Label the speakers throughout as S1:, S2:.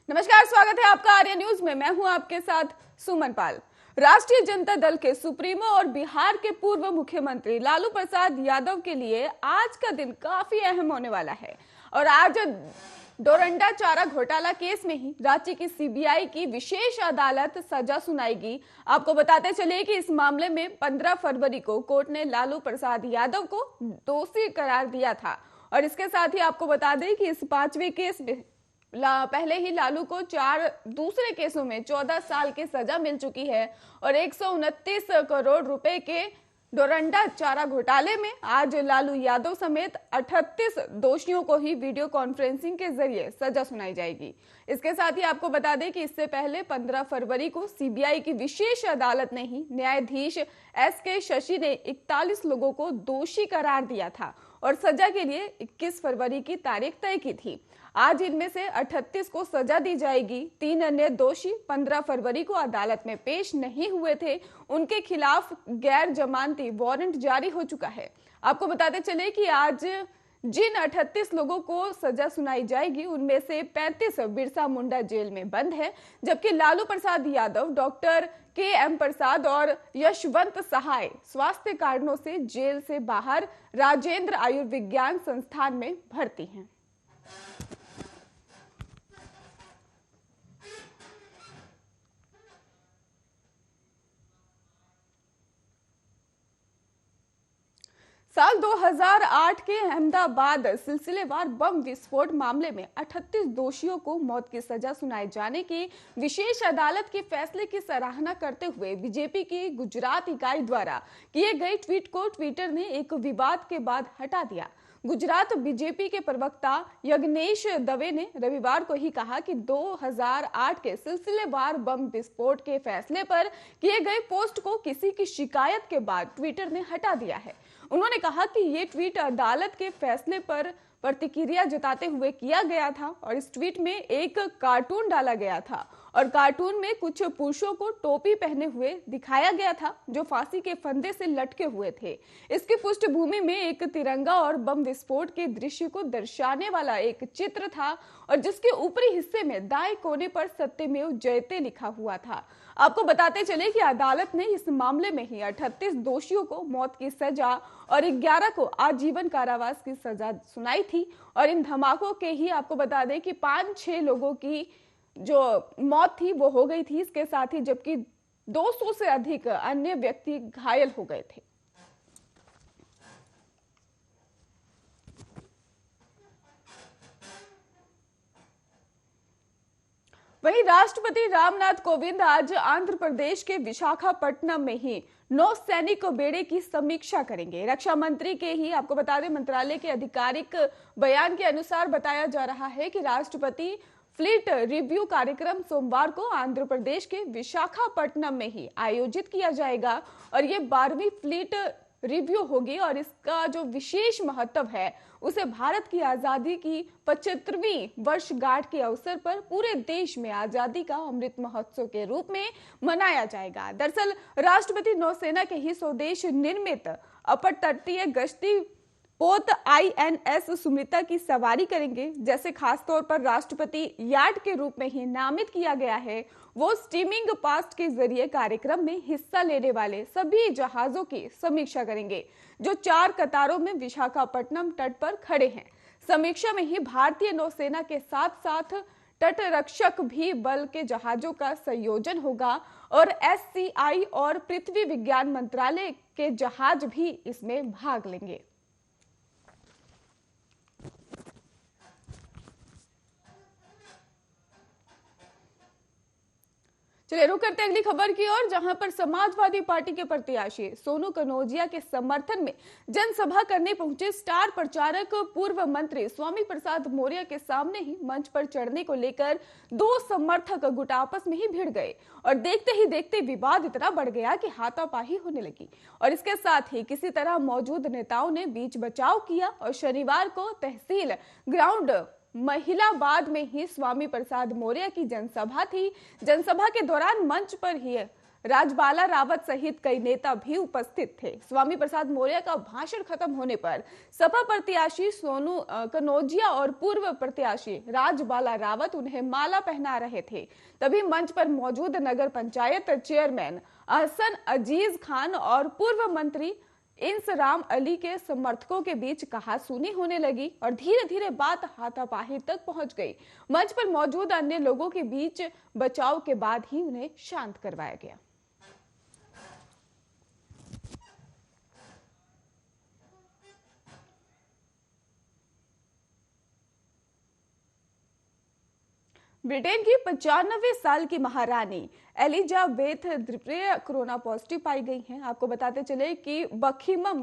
S1: नमस्कार, स्वागत है आपका आर्य न्यूज में। मैं हूं आपके साथ सुमन पाल। राष्ट्रीय जनता दल के सुप्रीमो और बिहार के पूर्व मुख्यमंत्री लालू प्रसाद यादव के लिए आज का दिन काफी अहम होने वाला है। और आज डोरंडा चारा घोटाला केस में ही रांची की सीबीआई की विशेष अदालत सजा सुनाएगी। आपको बताते चले कि इस मामले में 15 फरवरी को कोर्ट ने लालू प्रसाद यादव को दोषी करार दिया था। और इसके साथ ही आपको बता दें कि इस 5वें केस में पहले ही लालू को 4 दूसरे केसों में 14 साल की सजा मिल चुकी है। और 129 करोड़ रुपए के डोरंडा चारा घोटाले में आज लालू यादव समेत 38 दोषियों को ही वीडियो कॉन्फ्रेंसिंग के जरिए सजा सुनाई जाएगी। इसके साथ ही आपको बता दें कि इससे पहले 15 फरवरी को सीबीआई की विशेष अदालत ने ही न्यायाधीश एस.के. शशि ने 41 लोगों को दोषी करार दिया था और सजा के लिए 21 फरवरी की तारीख तय की थी। आज इनमें से 38 को सजा दी जाएगी। 3 अन्य दोषी 15 फरवरी को अदालत में पेश नहीं हुए थे, उनके खिलाफ गैर जमानती वारंट जारी हो चुका है। आपको बताते चले कि आज जिन 38 लोगों को सजा सुनाई जाएगी उनमें से 35 बिरसा मुंडा जेल में बंद है, जबकि लालू प्रसाद यादव, डॉक्टर के.एम. प्रसाद और यशवंत सहाय स्वास्थ्य कारणों से जेल से बाहर राजेंद्र आयुर्विज्ञान संस्थान में भर्ती हैं। साल 2008 के अहमदाबाद सिलसिलेवार बम विस्फोट मामले में 38 दोषियों को मौत की सजा सुनाए जाने की विशेष अदालत के फैसले की सराहना करते हुए बीजेपी की गुजरात इकाई द्वारा किए गए ट्वीट को ट्विटर ने एक विवाद के बाद हटा दिया। गुजरात बीजेपी के प्रवक्ता यज्ञेश दवे ने रविवार को ही कहा कि 2008 के सिलसिलेवार बम विस्फोट के फैसले पर किए गए पोस्ट को किसी की शिकायत के बाद ट्विटर ने हटा दिया है। उन्होंने कहा कि ये ट्वीट अदालत के फैसले पर प्रतिक्रिया जताते हुए किया गया था और इस ट्वीट में एक कार्टून डाला गया था और कार्टून में कुछ पुरुषों को टोपी पहने हुए दिखाया गया था जो फांसी के फंदे से लटके हुए थे। इसकी पृष्ठभूमि में एक तिरंगा और बम विस्फोट के दृश्य को दर्शाने वाला एक चित्र था और जिसके ऊपरी हिस्से में दाएं कोने पर सत्यमेव जयते लिखा हुआ था। आपको बताते चले कि अदालत ने इस मामले में ही 38 दोषियों को मौत की सजा और 11 को आजीवन कारावास की सजा सुनाई थी। और इन धमाकों के ही आपको बता दें कि 5-6 लोगों की जो मौत थी वो हो गई थी, इसके साथ ही जबकि 200 से अधिक अन्य व्यक्ति घायल हो गए थे। वहीं राष्ट्रपति रामनाथ कोविंद आज आंध्र प्रदेश के विशाखापट्टनम में ही नौसैनिक बेड़े की समीक्षा करेंगे। रक्षा मंत्री के ही आपको बता दें मंत्रालय के आधिकारिक बयान के अनुसार बताया जा रहा है कि राष्ट्रपति फ्लीट रिव्यू कार्यक्रम सोमवार को आंध्र प्रदेश के विशाखापट्टनम में ही आयोजित किया जाएगा और ये 12वीं फ्लीट रिव्यू होगी और इसका जो विशेष महत्व है उसे भारत की आजादी की 75वीं वर्षगांठ के अवसर पर पूरे देश में आजादी का अमृत महोत्सव के रूप में मनाया जाएगा। दरअसल राष्ट्रपति नौसेना के ही स्वदेश निर्मित अपतटीय गश्ती पोत INS सुमृता की सवारी करेंगे। जैसे खासतौर पर राष्ट्रपति यार्ड के रूप में ही नामित किया गया है, वो स्टीमिंग पास्ट के जरिए कार्यक्रम में हिस्सा लेने वाले सभी जहाजों की समीक्षा करेंगे जो 4 कतारों में विशाखापट्टनम तट पर खड़े हैं। समीक्षा में ही भारतीय नौसेना के साथ साथ तटरक्षक भी बल के जहाजों का संयोजन होगा और SCI और पृथ्वी विज्ञान मंत्रालय के जहाज भी इसमें भाग लेंगे। चलिए रुक करते अगली खबर की ओर, जहां पर समाजवादी पार्टी के प्रत्याशी सोनू कनौजिया के समर्थन में जनसभा करने पहुंचे स्टार प्रचारक पूर्व मंत्री स्वामी प्रसाद मौर्य के सामने ही मंच पर चढ़ने को लेकर 2 समर्थक गुट आपस में ही भिड़ गए और देखते ही देखते विवाद इतना बढ़ गया कि हाथापाई होने लगी और इसके साथ ही किसी तरह मौजूद नेताओं ने बीच बचाव किया और शनिवार को तहसील ग्राउंड महिलाबाद में ही स्वामी प्रसाद मौर्य की जनसभा थी। जनसभा के दौरान मंच पर ही राजबाला रावत सहित कई नेता भी उपस्थित थे। स्वामी प्रसाद मौर्य का भाषण खत्म होने पर सपा प्रत्याशी सोनू कनौजिया और पूर्व प्रत्याशी राजबाला रावत उन्हें माला पहना रहे थे। तभी मंच पर मौजूद नगर पंचायत चेयरमैन अहसन अजीज खान और पूर्व मंत्री इंसराम अली के समर्थकों के बीच कहासुनी होने लगी और धीरे धीरे बात हाथापाई तक पहुंच गई। मंच पर मौजूद अन्य लोगों के बीच बचाव के बाद ही उन्हें शांत करवाया गया। ब्रिटेन की 95 साल की महारानी एलिजाबेथ द्वितीय कोरोना पॉजिटिव पाई गई हैं। आपको बताते चले कि बकिंघम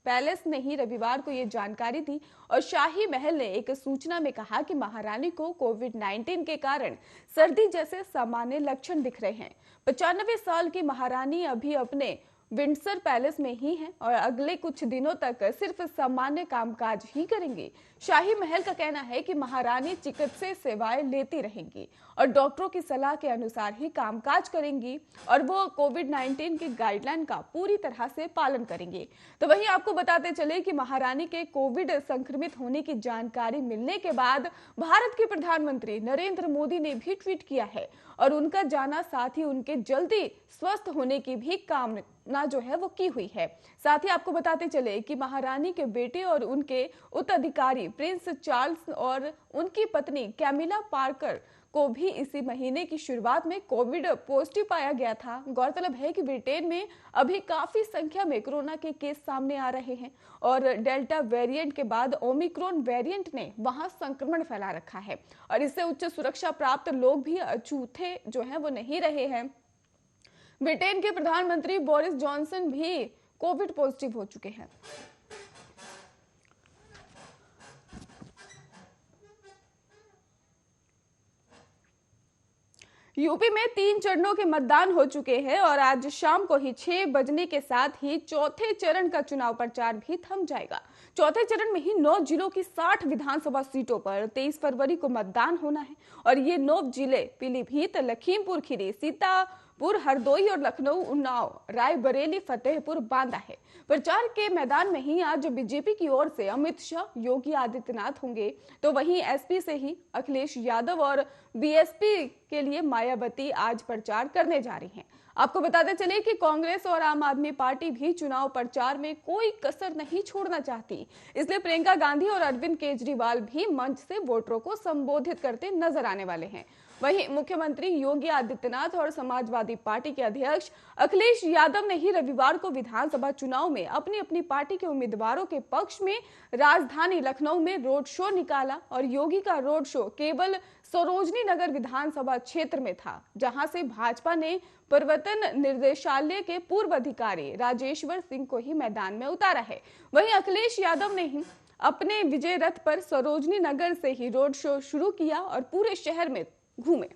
S1: पैलेस ने ही रविवार को ये जानकारी दी और शाही महल ने एक सूचना में कहा कि महारानी को कोविड-19 के कारण सर्दी जैसे सामान्य लक्षण दिख रहे हैं। 95 साल की महारानी अभी अपने विंडसर पैलेस में ही हैं और अगले कुछ दिनों तक सिर्फ सामान्य कामकाज ही करेंगी। शाही महल का कहना है कि महारानी चिकित्सीय सेवाएं लेती रहेंगी और डॉक्टरों की सलाह के अनुसार ही कामकाज करेंगी और वो कोविड-19 के गाइडलाइन का पूरी तरह से पालन करेंगी। तो वहीं आपको बताते चले कि महारानी के कोविड संक्रमित होने की जानकारी मिलने के बाद भारत के प्रधानमंत्री नरेंद्र मोदी ने भी ट्वीट किया है और उनका जाना साथ ही उनके जल्दी स्वस्थ होने की भी कामना जो है वो की हुई है। साथ ही आपको बताते चले कि महारानी के बेटे और उनके उत्तराधिकारी प्रिंस चार्ल्स और उनकी पत्नी कैमिला पार्कर को भी इसी महीने की शुरुआत में कोविड पॉजिटिव पाया गया था। गौरतलब है कि ब्रिटेन में अभी काफी संख्या में कोरोना के केस सामने आ रहे हैं और डेल्टा वेरिएंट के बाद ओमिक्रॉन वेरिएंट ने वहां संक्रमण फैला रखा है और इससे उच्च सुरक्षा प्राप्त लोग भी अछूते जो हैं वो नहीं रहे हैं। ब्रिटेन के प्रधानमंत्री बोरिस जॉनसन भी कोविड पॉजिटिव हो चुके हैं। यूपी में 3 चरणों के मतदान हो चुके हैं और आज शाम को ही 6 बजने के साथ ही चौथे चरण का चुनाव प्रचार भी थम जाएगा। चौथे चरण में ही 9 जिलों की 60 विधानसभा सीटों पर 23 फरवरी को मतदान होना है और ये 9 जिले पीलीभीत, लखीमपुर खीरी, सीतापुर, हरदोई और लखनऊ, उन्नाव, रायबरेली, फतेहपुर, बांदा है। प्रचार के मैदान में ही आज बीजेपी की ओर से अमित शाह, योगी आदित्यनाथ होंगे तो वहीं एसपी से ही अखिलेश यादव और बीएसपी के लिए मायावती आज प्रचार करने जा रही हैं। आपको बताते चले कि कांग्रेस और आम आदमी पार्टी भी चुनाव प्रचार में कोई कसर नहीं छोड़ना चाहती, इसलिए प्रियंका गांधी और अरविंद केजरीवाल भी मंच से वोटरों को संबोधित करते नजर आने वाले हैं। वहीं मुख्यमंत्री योगी आदित्यनाथ और समाजवादी पार्टी के अध्यक्ष अखिलेश यादव ने ही रविवार को विधानसभा चुनाव में अपनी अपनी पार्टी के उम्मीदवारों के पक्ष में राजधानी लखनऊ में रोड शो निकाला और योगी का रोड शो केवल सरोजनी नगर विधानसभा क्षेत्र में था, जहां से भाजपा ने प्रवर्तन निर्देशालय के पूर्व अधिकारी राजेश्वर सिंह को ही मैदान में उतारा है। वहीं अखिलेश यादव ने ही अपने विजय रथ पर सरोजनी नगर से ही रोड शो शुरू किया और पूरे शहर में घूमे।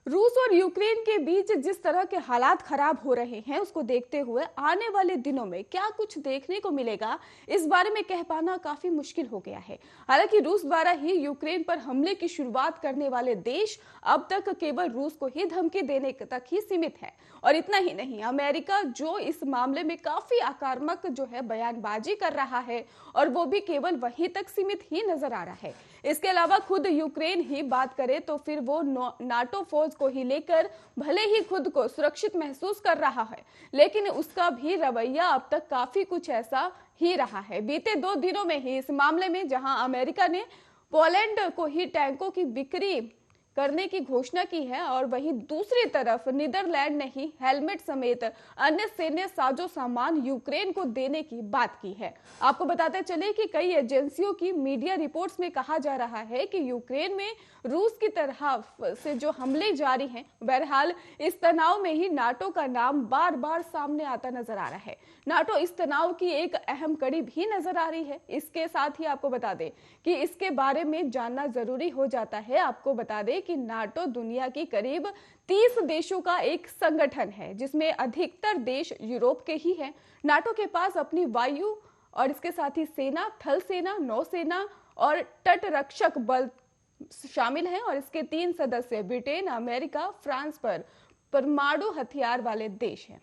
S1: रूस और यूक्रेन के बीच जिस तरह के हालात खराब हो रहे हैं उसको देखते हुए आने वाले दिनों में क्या कुछ देखने को मिलेगा, इस बारे में कह पाना काफी मुश्किल हो गया है। हालांकि रूस द्वारा ही यूक्रेन पर हमले की शुरुआत करने वाले देश अब तक केवल रूस को ही धमकी देने तक ही सीमित है और इतना ही नहीं, अमेरिका जो इस मामले में काफी आक्रामक जो है बयानबाजी कर रहा है और वो भी केवल वहीं तक सीमित ही नजर आ रहा है। इसके अलावा खुद यूक्रेन ही बात करे तो फिर वो नाटो फौज को ही लेकर भले ही खुद को सुरक्षित महसूस कर रहा है, लेकिन उसका भी रवैया अब तक काफी कुछ ऐसा ही रहा है। बीते 2 दिनों में ही इस मामले में जहां अमेरिका ने पोलैंड को ही टैंकों की बिक्री करने की घोषणा की है और वहीं दूसरी तरफ नीदरलैंड ने ही हेलमेट समेत अन्य सैन्य साजो सामान यूक्रेन को देने की बात की है। आपको बताते चले कि कई एजेंसियों की मीडिया रिपोर्ट्स में कहा जा रहा है कि यूक्रेन में रूस की तरफ से जो हमले जारी हैं, बहरहाल इस तनाव में ही नाटो का नाम बार बार सामने आता नजर आ रहा है। नाटो इस तनाव की एक अहम कड़ी भी नजर आ रही है। इसके साथ ही आपको बता दें कि इसके बारे में जानना जरूरी हो जाता है। आपको बता दें कि नाटो दुनिया की करीब 30 देशों का एक संगठन है, जिसमें अधिकतर देश यूरोप के ही हैं। नाटो के पास अपनी वायु और इसके साथ ही सेना, थल सेना, नौसेना और तटरक्षक बल शामिल हैं और इसके 3 सदस्य ब्रिटेन, अमेरिका, फ्रांस पर परमाणु हथियार वाले देश हैं।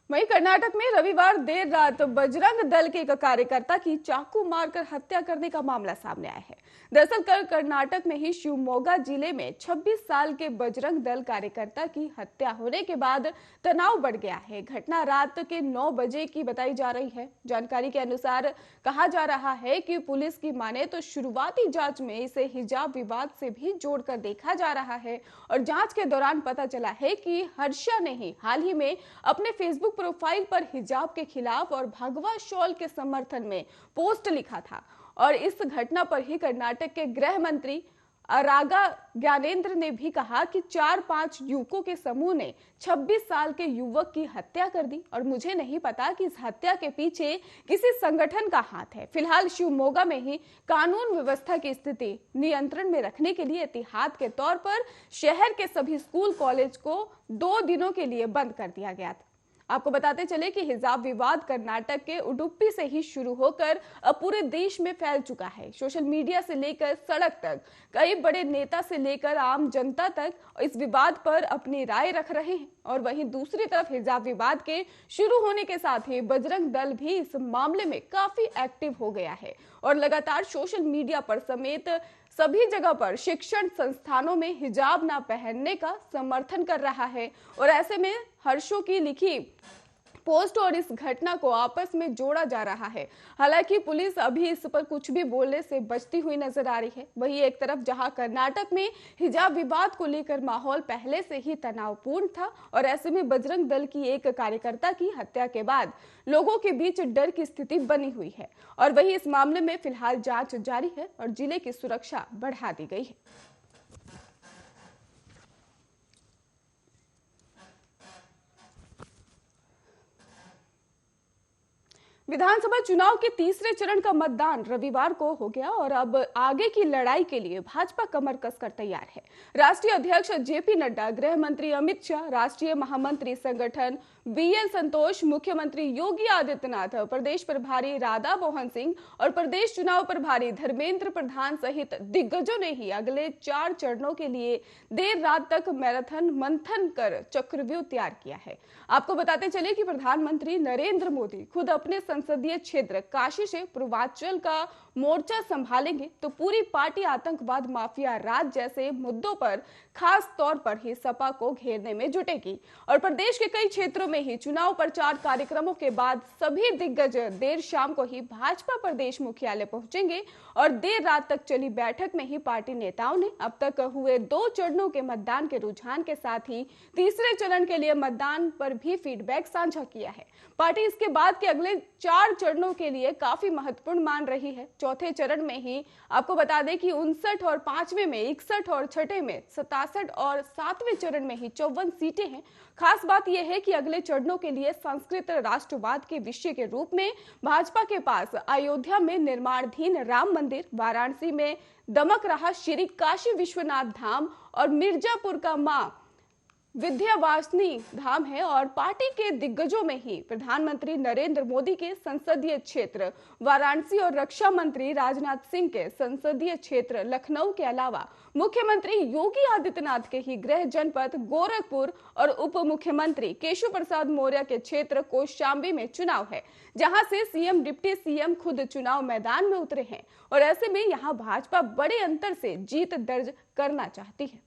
S1: वहीं कर्नाटक में रविवार देर रात बजरंग दल के एक कार्यकर्ता की चाकू मारकर हत्या करने का मामला सामने आया है। दरअसल कल कर्नाटक में ही शिवमोगा जिले में 26 साल के बजरंग दल कार्यकर्ता की हत्या होने के बाद तनाव बढ़ गया है। घटना रात के 9 बजे की बताई जा रही है। जानकारी के अनुसार कहा जा रहा है कि पुलिस की माने तो शुरुआती जांच में इसे हिजाब विवाद से भी जोड़कर देखा जा रहा है और जांच के दौरान पता चला है कि हर्षा ने ही हाल ही में अपने फेसबुक प्रोफाइल पर हिजाब के खिलाफ और भगवा शॉल के समर्थन में पोस्ट लिखा था और इस घटना पर ही कर्नाटक के गृह मंत्री अरागा ज्ञानेंद्र ने भी कहा कि 4-5 युवकों के समूह ने 26 साल के युवक की हत्या कर दी और मुझे नहीं पता कि इस हत्या के पीछे किसी संगठन का हाथ है। फिलहाल शिवमोगा में ही कानून व्यवस्था की स्थिति नियंत्रण में रखने के लिए एहतियात के तौर पर शहर के सभी स्कूल कॉलेज को 2 दिनों के लिए बंद कर दिया गया था। आपको बताते चले कि हिजाब विवाद कर्नाटक के उडुपी से ही शुरू होकर अब पूरे देश में फैल चुका है। सोशल मीडिया से लेकर सड़क तक कई बड़े नेता से लेकर आम जनता तक इस विवाद पर अपनी राय रख रहे हैं और वहीं दूसरी तरफ हिजाब विवाद के शुरू होने के साथ ही बजरंग दल भी इस मामले में काफी एक्टिव हो गया है और लगातार सोशल मीडिया पर समेत सभी जगह पर शिक्षण संस्थानों में हिजाब ना पहनने का समर्थन कर रहा है और ऐसे में हर्षों की लिखी पोस्ट और इस घटना को आपस में जोड़ा जा रहा है। हालांकि पुलिस अभी इस पर कुछ भी बोलने से बचती हुई नजर आ रही है। वहीं एक तरफ जहां कर्नाटक में हिजाब विवाद को लेकर माहौल पहले से ही तनावपूर्ण था और ऐसे में बजरंग दल की एक कार्यकर्ता की हत्या के बाद लोगों के बीच डर की स्थिति बनी हुई है और वहीं इस मामले में फिलहाल जांच जारी है और जिले की सुरक्षा बढ़ा दी गई है। विधानसभा चुनाव के तीसरे चरण का मतदान रविवार को हो गया और अब आगे की लड़ाई के लिए भाजपा कमर कसकर तैयार है। राष्ट्रीय अध्यक्ष जेपी नड्डा, गृह मंत्री अमित शाह, राष्ट्रीय महामंत्री संगठन बीएल संतोष, मुख्यमंत्री योगी आदित्यनाथ, प्रदेश प्रभारी राधा मोहन सिंह और प्रदेश चुनाव प्रभारी धर्मेंद्र प्रधान सहित दिग्गजों ने ही अगले 4 चरणों के लिए देर रात तक मैराथन मंथन कर चक्रव्यूह तैयार किया है। आपको बताते चले कि प्रधानमंत्री नरेंद्र मोदी खुद अपने संसदीय क्षेत्र काशी से पूर्वांचल का मोर्चा संभालेंगे तो पूरी पार्टी आतंकवाद, माफिया राज जैसे मुद्दों पर खास तौर पर ही सपा को घेरने में जुटेगी और प्रदेश के कई क्षेत्रों में ही चुनाव प्रचार कार्यक्रमों के बाद सभी दिग्गज देर शाम को ही भाजपा प्रदेश मुख्यालय पहुंचेंगे और देर रात तक चली बैठक में ही पार्टी नेताओं ने अब तक हुए 2 चरणों के मतदान के रुझान के साथ ही तीसरे चरण के लिए मतदान पर भी फीडबैक साझा किया है। पार्टी इसके बाद के अगले 4 चरणों के लिए काफी महत्वपूर्ण मान रही है। चौथे चरण में ही आपको बता दें कि 59 और 5वें में 61 और छठे में 67 और 7वें चरण में ही 54 सीटें हैं। खास बात यह है कि अगले चरणों के लिए संस्कृत राष्ट्रवाद के विषय के रूप में भाजपा के पास अयोध्या में निर्माणाधीन राम मंदिर, वाराणसी में दमक रहा श्री काशी विश्वनाथ धाम और मिर्जापुर का मां विंध्यवासिनी धाम है और पार्टी के दिग्गजों में ही प्रधानमंत्री नरेंद्र मोदी के संसदीय क्षेत्र वाराणसी और रक्षा मंत्री राजनाथ सिंह के संसदीय क्षेत्र लखनऊ के अलावा मुख्यमंत्री योगी आदित्यनाथ के ही गृह जनपद गोरखपुर और उप मुख्यमंत्री केशव प्रसाद मौर्य के क्षेत्र कौशाम्बी में चुनाव है, जहां से सीएम, डिप्टी सीएम खुद चुनाव मैदान में उतरे हैं और ऐसे में यहां भाजपा बड़े अंतर से जीत दर्ज करना चाहती है।